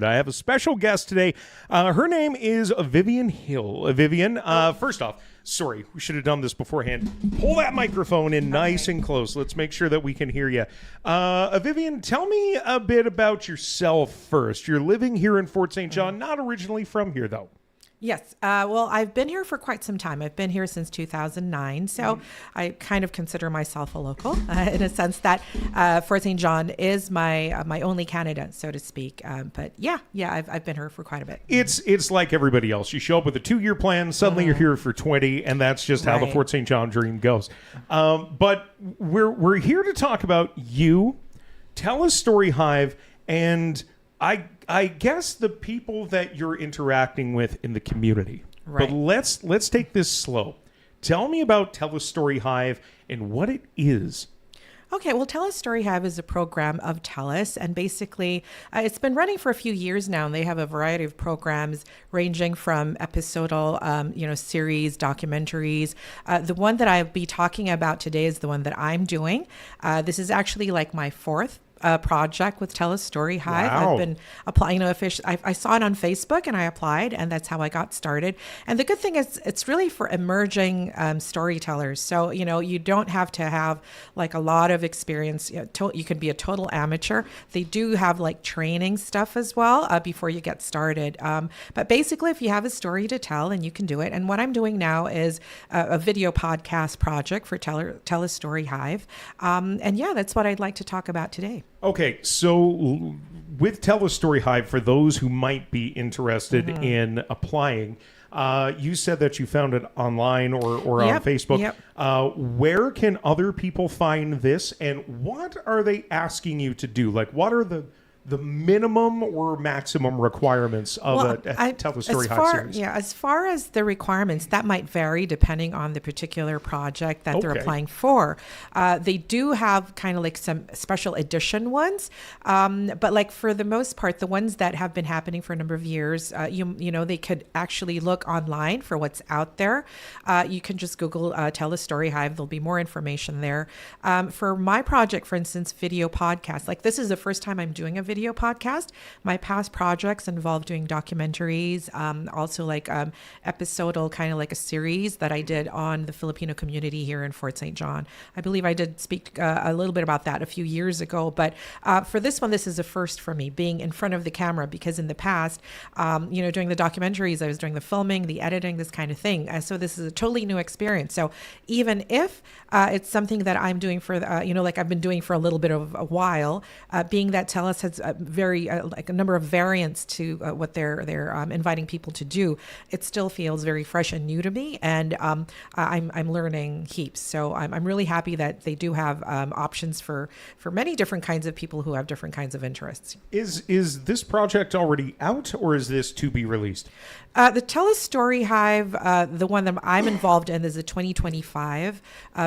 I have a special guest today. Her name is Ovvian Hill. Vivian, first off, sorry, we should have done this beforehand. Pull that microphone in nice and close. Let's make sure that we can hear you. Vivian, tell me a bit about yourself first. You're living here in Fort St. John, not originally from here, though. Yes. Well, I've been here for quite some time. I've been here since 2009. So I kind of consider myself a local in a sense that Fort St. John is my only Canada, so to speak. But I've been here for quite a bit. It's like everybody else. You show up with a 2-year plan, suddenly you're here for 20, and that's just how the Fort St. John dream goes. But we're here to talk about you, Telus Storyhive, and I guess the people that you're interacting with in the community. Right. But let's take this slow. Tell me about Telus Storyhive and what it is. Okay, well, Telus Storyhive is a program of Telus, and basically it's been running for a few years now, and they have a variety of programs ranging from episodal, series, documentaries. The one that I'll be talking about today is the one that I'm doing. This is actually like my fourth project with Telus Storyhive. Wow. I've been applying, I saw it on Facebook and I applied, and that's how I got started. And the good thing is it's really for emerging storytellers. So, you don't have to have like a lot of experience. You can be a total amateur. They do have like training stuff as well before you get started. But basically, if you have a story to tell, and you can do it. And what I'm doing now is a video podcast project for Telus Storyhive. That's what I'd like to talk about today. Okay, so with Telus Storyhive, for those who might be interested in applying, you said that you found it online or on Facebook. Yep. Where can other people find this, and what are they asking you to do? Like, what are the minimum or maximum requirements of a Telus Storyhive series? Yeah, as far as the requirements, that might vary depending on the particular project that they're applying for. They do have kind of like some special edition ones, but like for the most part, the ones that have been happening for a number of years, they could actually look online for what's out there. You can just Google Telus Storyhive. There'll be more information there. For my project, for instance, video podcast, like this is the first time I'm doing a video podcast. My past projects involve doing documentaries, also like episodal, kind of like a series that I did on the Filipino community here in Fort St. John. I believe I did speak a little bit about that a few years ago, but for this one, this is a first for me, being in front of the camera, because in the past, doing the documentaries, I was doing the filming, the editing, this kind of thing. So this is a totally new experience. So even if it's something that I'm doing for, like I've been doing for a little bit of a while, being that Telus has very like a number of variants to what they're inviting people to do, it still feels very fresh and new to me, and I'm learning heaps. So I'm really happy that they do have options for many different kinds of people who have different kinds of interests. Is this project already out, or is this to be released? The Telus Storyhive, the one that I'm involved in, is a 2025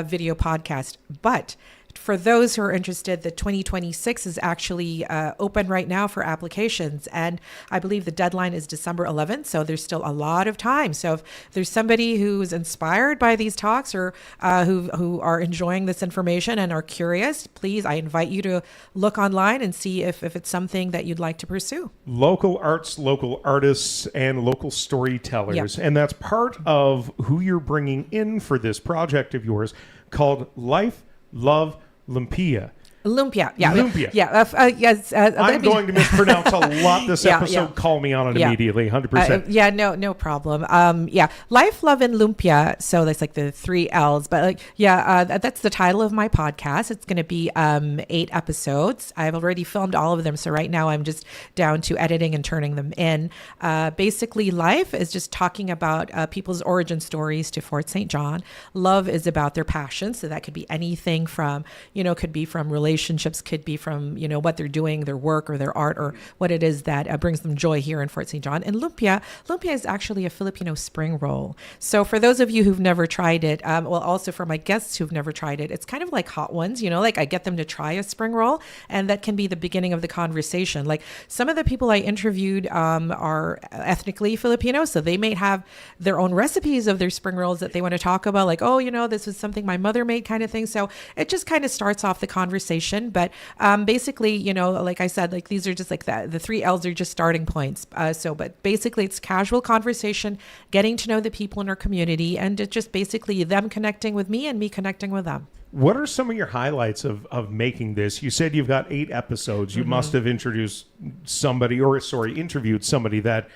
video podcast, but for those who are interested, the 2026 is actually open right now for applications. And I believe the deadline is December 11th. So there's still a lot of time. So if there's somebody who's inspired by these talks, or who are enjoying this information and are curious, please, I invite you to look online and see if it's something that you'd like to pursue. Local arts, local artists, and local storytellers. Yep. And that's part of who you're bringing in for this project of yours called Life, Love, Lumpia. Lumpia, yeah. Lumpia. Yeah, yes. I'm going to mispronounce a lot this episode. Yeah. Call me on it immediately, 100%. No problem. Life, Love, and Lumpia. So that's like the 3 L's. But that's the title of my podcast. It's going to be 8 episodes. I've already filmed all of them. So right now I'm just down to editing and turning them in. Basically, Life is just talking about people's origin stories to Fort St. John. Love is about their passion. So that could be anything from, could be from relationships, could be from, what they're doing, their work or their art, or what it is that brings them joy here in Fort St. John. And Lumpia is actually a Filipino spring roll. So for those of you who've never tried it, also for my guests who've never tried it, it's kind of like hot ones, like I get them to try a spring roll, and that can be the beginning of the conversation. Like some of the people I interviewed are ethnically Filipino, so they may have their own recipes of their spring rolls that they want to talk about, like, this was something my mother made kind of thing. So it just kind of starts off the conversation conversation. But basically, like I said, like these are just like the three L's are just starting points. But basically, it's casual conversation, getting to know the people in our community, and it's just basically them connecting with me and me connecting with them. What are some of your highlights of making this? You said you've got 8 episodes. You must have interviewed somebody that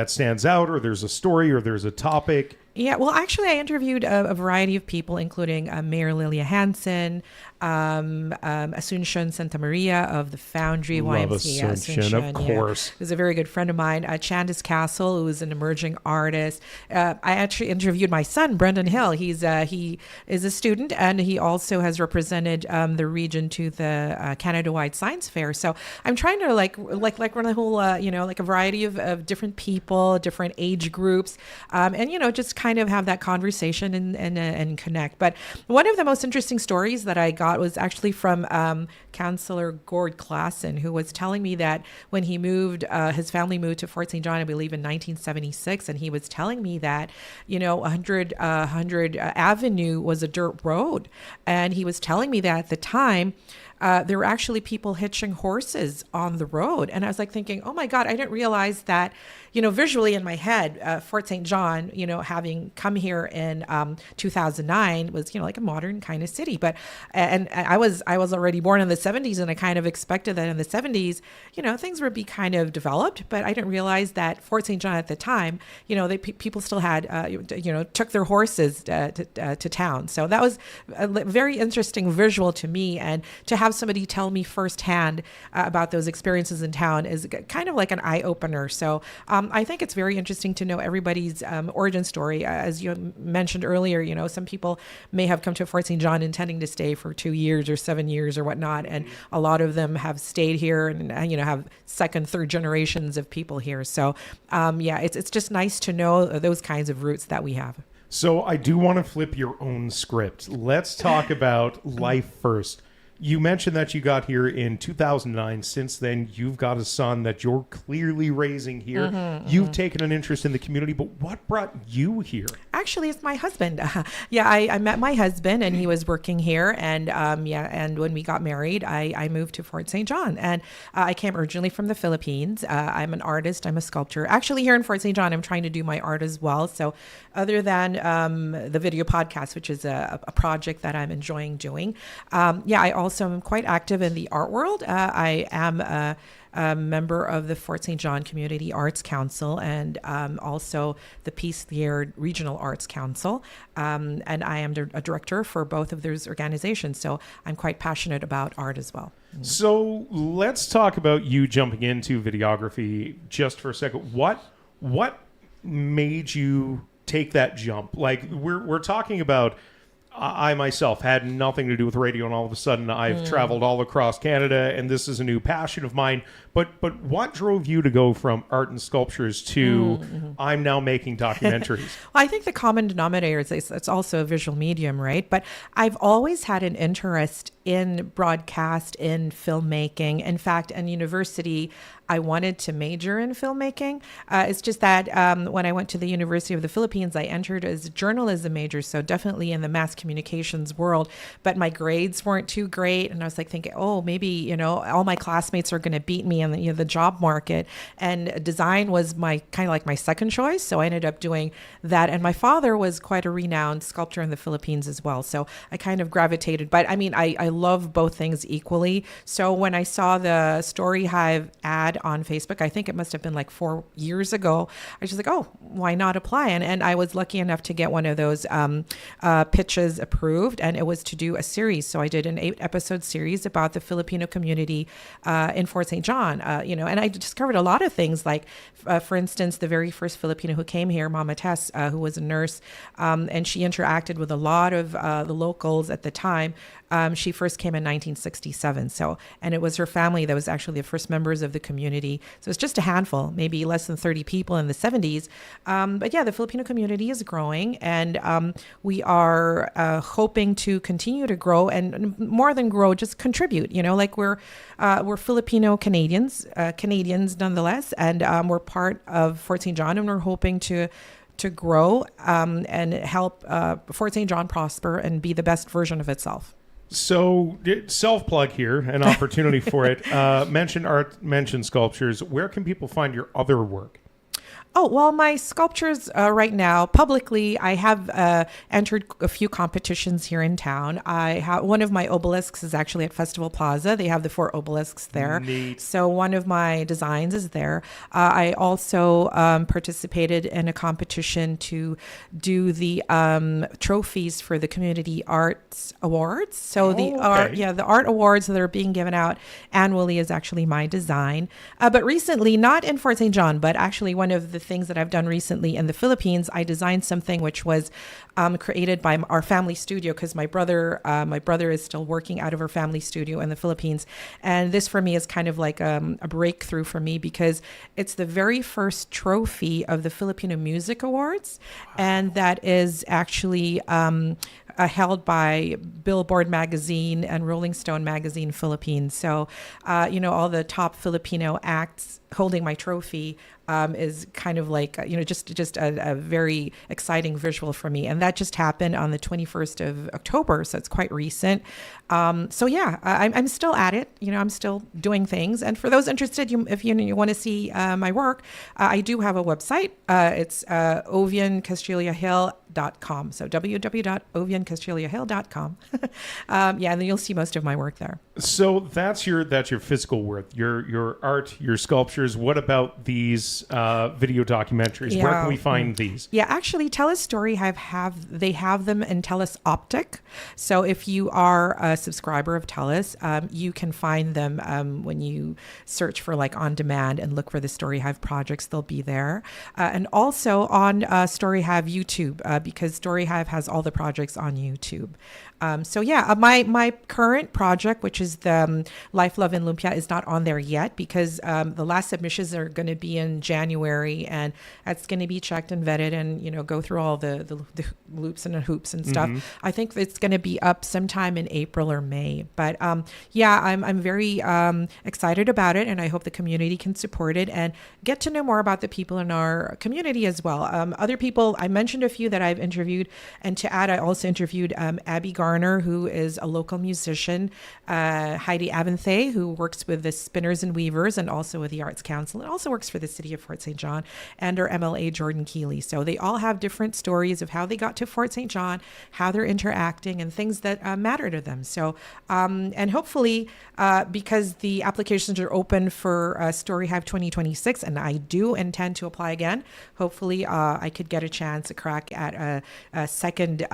stands out, or there's a story, or there's a topic. Yeah, well, actually, I interviewed a variety of people, including Mayor Lilia Hansen, Asuncion Santa Maria of the Foundry Love YMCA. Asuncion, of course. Who's a very good friend of mine. Candace Castle, who's an emerging artist. I actually interviewed my son, Brendan Hill. He is a student, and he also has represented the region to the Canada-wide Science Fair. So I'm trying to like run a whole, like a variety of different people, different age groups, and just kind of have that conversation and connect. But one of the most interesting stories that I got was actually from Councillor Gord Klassen, who was telling me that when he moved, his family moved to Fort St. John, I believe in 1976, and he was telling me that 100 Avenue was a dirt road, and he was telling me that at the time there were actually people hitching horses on the road. And I was like thinking, oh my God, I didn't realize that, visually in my head, Fort St. John, having come here in 2009 was, like a modern kind of city. But, and I was already born in the 70s, and I kind of expected that in the 70s, things would be kind of developed. But I didn't realize that Fort St. John at the time, people still had, took their horses to town. So that was a very interesting visual to me. And to have somebody tell me firsthand about those experiences in town is kind of like an eye opener. So I think it's very interesting to know everybody's origin story. As you mentioned earlier, some people may have come to Fort St. John intending to stay for 2 years or 7 years or whatnot. And a lot of them have stayed here and, have second, third generations of people here. So it's just nice to know those kinds of roots that we have. So I do want to flip your own script. Let's talk about life first. You mentioned that you got here in 2009. Since then, you've got a son that you're clearly raising here. You've taken an interest in the community, but what brought you here? Actually, it's my husband. I met my husband, and he was working here. And and when we got married, I moved to Fort St. John. And I came originally from the Philippines. I'm an artist. I'm a sculptor. Actually, here in Fort St. John, I'm trying to do my art as well. So other than the video podcast, which is a project that I'm enjoying doing, I also am quite active in the art world. I am a member of the Fort St. John Community Arts Council, and also the Peace Theatre Regional Arts Council. And I am a director for both of those organizations. So I'm quite passionate about art as well. So let's talk about you jumping into videography just for a second. What made you take that jump? Like we're talking about, I myself had nothing to do with radio, and all of a sudden I've traveled all across Canada, and this is a new passion of mine. But what drove you to go from art and sculptures to I'm now making documentaries? Well, I think the common denominator is it's also a visual medium, right? But I've always had an interest in broadcast, in filmmaking. In fact, in university, I wanted to major in filmmaking. It's just that when I went to the University of the Philippines, I entered as a journalism major, so definitely in the mass communications world. But my grades weren't too great, and I was like thinking, oh, maybe all my classmates are going to beat me in the job market. And design was my kind of like my second choice, so I ended up doing that. And my father was quite a renowned sculptor in the Philippines as well, so I kind of gravitated. But I mean, I love both things equally. So when I saw the Storyhive ad on Facebook, I think it must have been like 4 years ago, I was just like, oh, why not apply? And I was lucky enough to get one of those pitches approved, and it was to do a series. So I did an 8-episode series about the Filipino community in Fort St. John, and I discovered a lot of things, like, for instance, the very first Filipino who came here, Mama Tess, who was a nurse, and she interacted with a lot of the locals at the time. She first came in 1967. And it was her family that was actually the first members of the community. So it's just a handful, maybe less than 30 people in the 70s. But yeah, the Filipino community is growing, and we are hoping to continue to grow, and more than grow, just contribute. Like we're Filipino Canadians nonetheless, and we're part of Fort St. John, and we're hoping to grow and help Fort St. John prosper and be the best version of itself. So, self-plug here, an opportunity for it. Mention art, mention sculptures. Where can people find your other work? Oh, well, my sculptures right now, publicly, I have entered a few competitions here in town. I have one of my obelisks is actually at Festival Plaza. They have the 4 obelisks there. Neat. So one of my designs is there. I also participated in a competition to do the trophies for the Community Arts Awards. So the art awards that are being given out annually is actually my design. But recently, not in Fort St. John, but actually one of the things that I've done recently in the Philippines, I designed something which was created by our family studio, because my brother is still working out of our family studio in the Philippines. And this for me is kind of like a breakthrough for me, because it's the very first trophy of the Filipino Music Awards. Wow. And that is actually held by Billboard magazine and Rolling Stone magazine Philippines. So, all the top Filipino acts holding my trophy is kind of like, just a very exciting visual for me. And that just happened on the 21st of October. So it's quite recent. I'm still at it. I'm still doing things. And for those interested, if you want to see my work, I do have a website. It's OvvianCastiliaHill.com. So www.OvvianCastiliaHill.com. And then you'll see most of my work there. So that's your physical work, your art, your sculptures. What about these video documentaries? Yeah. Where can we find these? Yeah, actually, Telus Storyhive have them in Telus Optic. So if you are a subscriber of Telus, you can find them when you search for like on demand and look for the Storyhive projects. They'll be there, and also on Storyhive YouTube, because Storyhive has all the projects on YouTube. My current project, which is the Life, Love, and Lumpia, is not on there yet, because the last submissions are going to be in January, and that's going to be checked and vetted and, go through all the loops and hoops and stuff. Mm-hmm. I think it's going to be up sometime in April or May. But I'm very excited about it, and I hope the community can support it and get to know more about the people in our community as well. Other people, I mentioned a few that I've interviewed, and to add, I also interviewed Abby Garner, who is a local musician, Heidi Avanthay, who works with the Spinners and Weavers and also with the Arts Council, and also works for the city of Fort St. John, and our MLA Jordan Keeley. So they all have different stories of how they got to Fort St. John, how they're interacting, and things that matter to them. So, and hopefully, because the applications are open for Storyhive 2026, and I do intend to apply again, hopefully I could get a chance, a crack at a second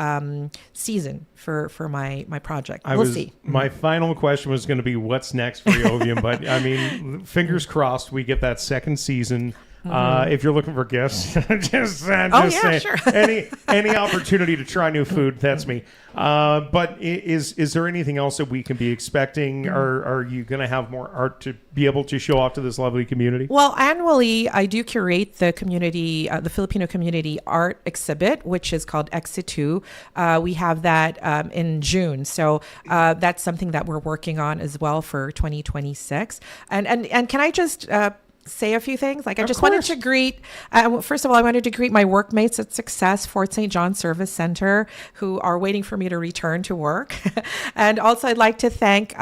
season for my project. We'll see. My final question was going to be, what's next for the Ovvian? But I mean, fingers crossed we get that second season. Mm-hmm. If you're looking for gifts, just saying, sure. any opportunity to try new food, that's me. But is there anything else that we can be expecting? Mm-hmm. Or are you going to have more art to be able to show off to this lovely community? Well, annually, I do curate the community, the Filipino community art exhibit, which is called Exitu. We have that in June. So that's something that we're working on as well for 2026. And can I just say a few things? Like, I just wanted to greet, first of all, I wanted to greet my workmates at Success Fort St. John Service Center, who are waiting for me to return to work. And also I'd like to thank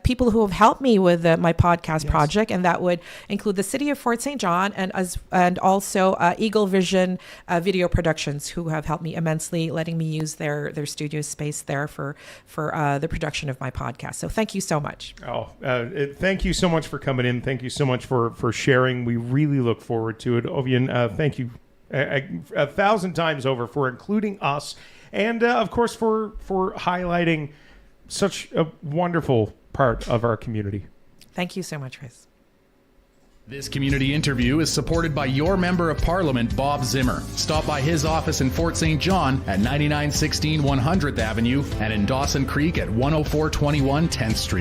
people who have helped me with my podcast project, and that would include the city of Fort St. John and also Eagle Vision Video Productions, who have helped me immensely, letting me use their studio space there for the production of my podcast. So thank you so much. Thank you so much for coming in. Thank you so much for sharing. We really look forward to it. Ovvian, thank you 1,000 times over for including us, and of course for highlighting such a wonderful part of our community. Thank you so much, Chris. This community interview is supported by your Member of Parliament, Bob Zimmer. Stop by his office in Fort St. John at 9916 100th Avenue and in Dawson Creek at 10421 10th Street.